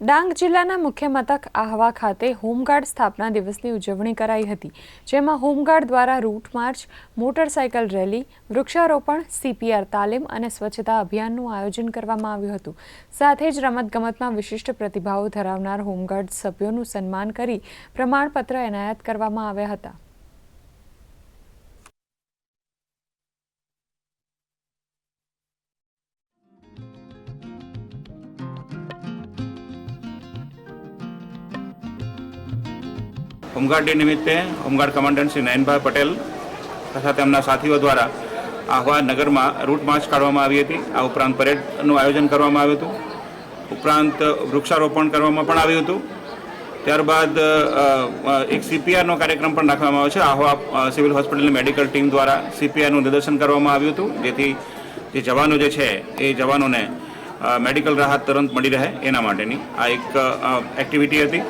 ડાંગ જિલ્લાના મુખ્ય મથક આહવા ખાતે હોમગાર્ડ સ્થાપના દિવસની ઉજવણી કરાઈ હતી, જેમાં હોમગાર્ડ દ્વારા રૂટ માર્ચ, મોટરસાયકલ રેલી, વૃક્ષારોપણ, CPR તાલીમ અને સ્વચ્છતા અભિયાનનું આયોજન કરવામાં આવ્યું હતું. સાથે જ રમતગમતમાં વિશિષ્ટ પ્રતિભાવો ધરાવનાર હોમગાર્ડ સભ્યોનું સન્માન કરી પ્રમાણપત્ર એનાયત કરવામાં આવ્યા હતા. होमगार्ड डे निमित्ते होमगार्ड कमांडंट श्री नयनभाई पटेल तथा તેમના સાથીઓ દ્વારા આહવા નગરમાં રૂટ માર્ચ કાઢવામાં આવી હતી. આ ઉપરાંત પરેડનું આયોજન કરવામાં આવ્યું હતું. ઉપરાંત વૃક્ષારોપણ કરવામાં પણ આવ્યું હતું. ત્યારબાદ એક CPRનો કાર્યક્રમ પણ રાખવામાં આવ્યો છે. આહવા સિવિલ હોસ્પિટલની મેડિકલ ટીમ દ્વારા CPRનું નિદર્શન કરવામાં આવ્યું હતું, જેથી જે જવાનો જે છે એ જવાનોને મેડિકલ રાહત તુરંત મળી રહે એના માટેની આ એક એક્ટિવિટી હતી.